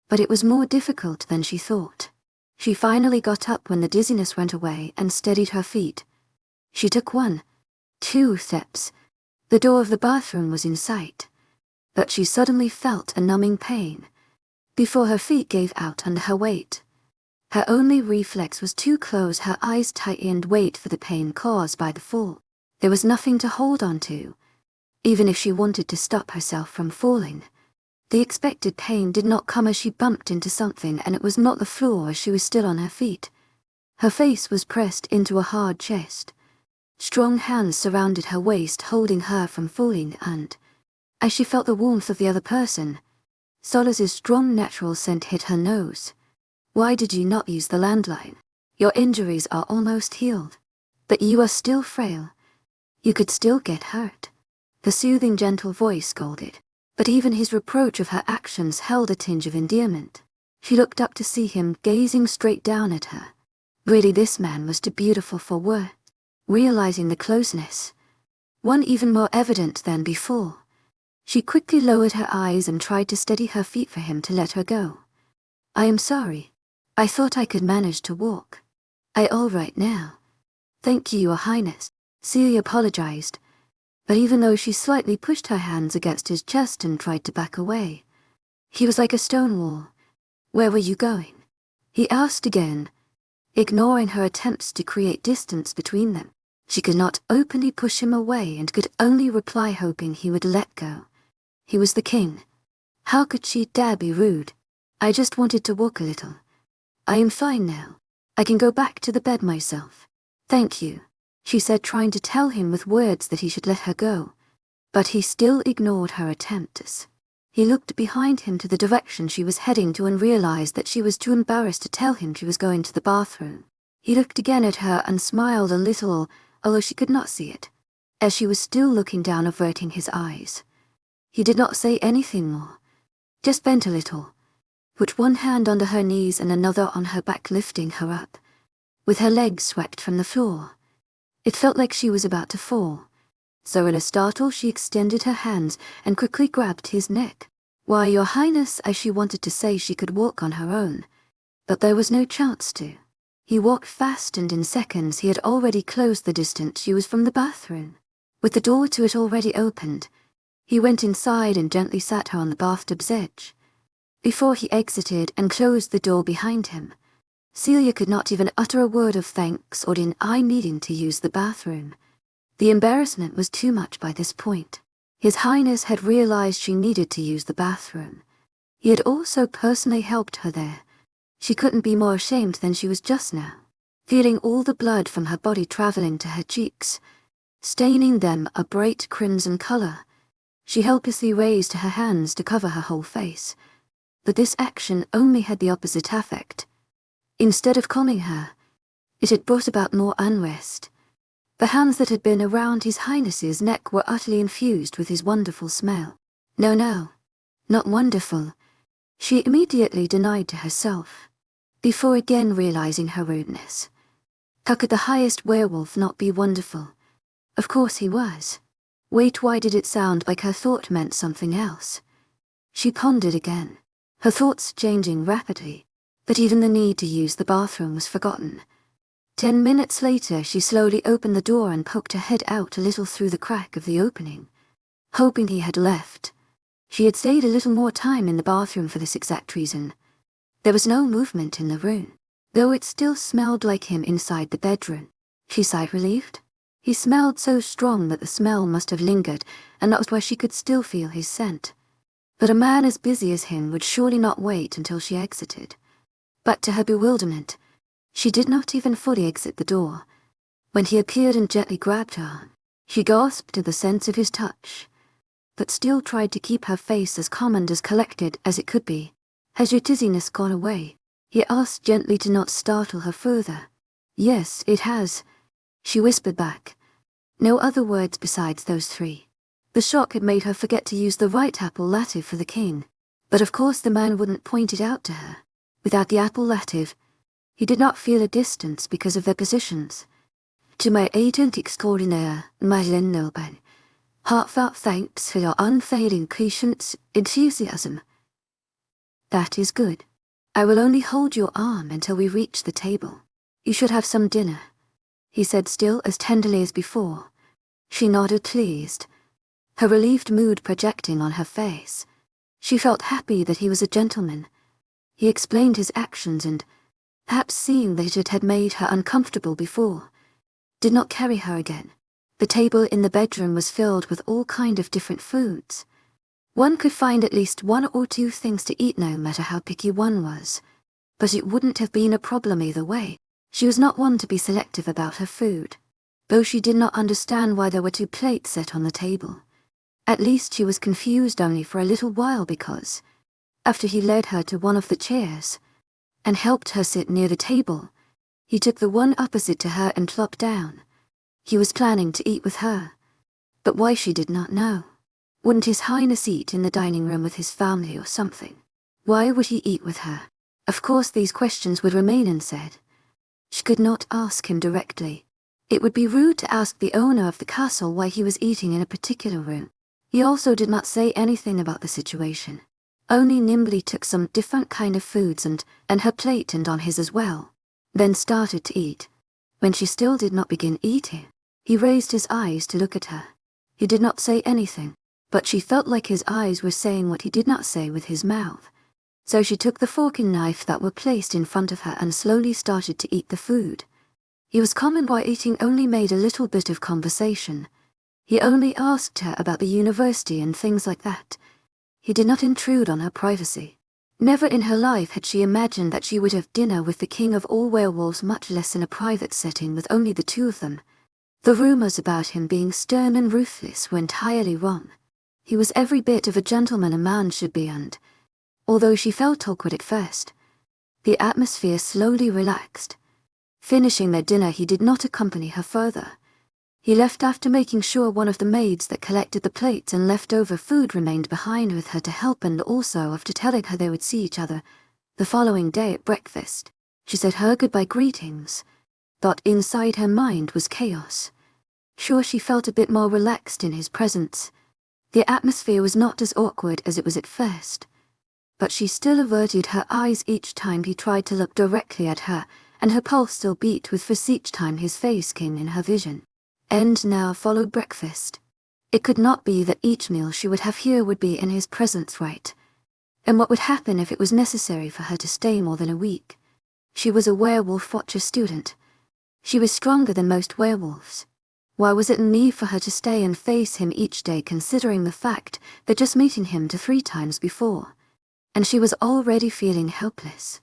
but it was more difficult than she thought. She finally got up when the dizziness went away and steadied her feet. She took 1, 2 steps. The door of the bathroom was in sight, but she suddenly felt a numbing pain before her feet gave out under her weight. Her only reflex was to close her eyes tight and wait for the pain caused by the fall. There was nothing to hold on to, even if she wanted to stop herself from falling. The expected pain did not come as she bumped into something, and it was not the floor as she was still on her feet. Her face was pressed into a hard chest. Strong hands surrounded her waist, holding her from falling, and, as she felt the warmth of the other person, Solace's strong natural scent hit her nose. Why did you not use the landline? Your injuries are almost healed, but you are still frail. You could still get hurt. The soothing, gentle voice scolded. But even his reproach of her actions held a tinge of endearment. She looked up to see him gazing straight down at her. Really, this man was too beautiful for words. Realizing the closeness, one even more evident than before, she quickly lowered her eyes and tried to steady her feet for him to let her go. I am sorry. I thought I could manage to walk. I all right now. Thank you, Your Highness. Celia apologized, but even though she slightly pushed her hands against his chest and tried to back away, he was like a stone wall. Where were you going? He asked again, ignoring her attempts to create distance between them. She could not openly push him away and could only reply hoping he would let go. He was the king. How could she dare be rude? I just wanted to walk a little. I am fine now. I can go back to the bed myself. Thank you, she said, trying to tell him with words that he should let her go. But he still ignored her attempts. He looked behind him to the direction she was heading to and realized that she was too embarrassed to tell him she was going to the bathroom. He looked again at her and smiled a little, although she could not see it, as she was still looking down, averting his eyes. He did not say anything more, just bent a little, put one hand under her knees and another on her back, lifting her up, with her legs swept from the floor. It felt like she was about to fall, so in a startle she extended her hands and quickly grabbed his neck. Why, Your Highness, as she wanted to say she could walk on her own, but there was no chance to. He walked fast, and in seconds he had already closed the distance she was from the bathroom. With the door to it already opened, he went inside and gently sat her on the bathtub's edge. Before he exited and closed the door behind him, Celia could not even utter a word of thanks or deny needing to use the bathroom. The embarrassment was too much by this point. His Highness had realized she needed to use the bathroom. He had also personally helped her there. She couldn't be more ashamed than she was just now, feeling all the blood from her body traveling to her cheeks, staining them a bright crimson color. She helplessly raised her hands to cover her whole face, but this action only had the opposite effect. Instead of calming her, it had brought about more unrest. The hands that had been around His Highness's neck were utterly infused with his wonderful smell. No, not wonderful, she immediately denied to herself, before again realizing her rudeness. How could the highest werewolf not be wonderful? Of course he was. Wait, why did it sound like her thought meant something else? She pondered again, her thoughts changing rapidly, but even the need to use the bathroom was forgotten. 10 minutes later, she slowly opened the door and poked her head out a little through the crack of the opening, hoping he had left. She had stayed a little more time in the bathroom for this exact reason. There was no movement in the room, though it still smelled like him inside the bedroom. She sighed relieved. He smelled so strong that the smell must have lingered, and that was why she could still feel his scent. But a man as busy as him would surely not wait until she exited. But to her bewilderment, she did not even fully exit the door. When he appeared and gently grabbed her arm, she gasped at the sense of his touch, but still tried to keep her face as calm and as collected as it could be. Has your dizziness gone away? He asked gently to not startle her further. Yes, it has, she whispered back. No other words besides those three. The shock had made her forget to use the right appellative for the king, but of course the man wouldn't point it out to her. Without the appellative, he did not feel a distance because of their positions. To my agent extraordinaire, Madeleine Nobel, heartfelt thanks for your unfailing patience, enthusiasm. That is good. I will only hold your arm until we reach the table. You should have some dinner, he said still as tenderly as before. She nodded, pleased, her relieved mood projecting on her face. She felt happy that he was a gentleman. He explained his actions and, perhaps seeing that it had made her uncomfortable before, did not carry her again. The table in the bedroom was filled with all kind of different foods. One could find at least 1 or 2 things to eat no matter how picky one was, but it wouldn't have been a problem either way. She was not one to be selective about her food, though she did not understand why there were 2 plates set on the table. At least she was confused only for a little while because, after he led her to one of the chairs and helped her sit near the table, he took the one opposite to her and plopped down. He was planning to eat with her, but why she did not know. Wouldn't His Highness eat in the dining room with his family or something? Why would he eat with her? Of course these questions would remain unsaid. She could not ask him directly. It would be rude to ask the owner of the castle why he was eating in a particular room. He also did not say anything about the situation, only nimbly took some different kind of foods and her plate and on his as well, then started to eat. When she still did not begin eating, he raised his eyes to look at her. He did not say anything, but she felt like his eyes were saying what he did not say with his mouth. So she took the fork and knife that were placed in front of her and slowly started to eat the food. He was common while eating, only made a little bit of conversation. He only asked her about the university and things like that. He did not intrude on her privacy. Never in her life had she imagined that she would have dinner with the king of all werewolves, much less in a private setting with only the 2 of them. The rumors about him being stern and ruthless were entirely wrong. He was every bit of a gentleman a man should be, and, although she felt awkward at first, the atmosphere slowly relaxed. Finishing their dinner, he did not accompany her further. He left after making sure one of the maids that collected the plates and leftover food remained behind with her to help, and also after telling her they would see each other the following day at breakfast. She said her goodbye greetings, but inside her mind was chaos. Sure, she felt a bit more relaxed in his presence. The atmosphere was not as awkward as it was at first, but she still averted her eyes each time he tried to look directly at her, and her pulse still beat with force each time his face came in her vision. And now followed breakfast. It could not be that each meal she would have here would be in his presence, right? And what would happen if it was necessary for her to stay more than a week? She was a werewolf watcher student. She was stronger than most werewolves. Why was it a need for her to stay and face him each day, considering the fact that just meeting him 3 times before, and she was already feeling helpless?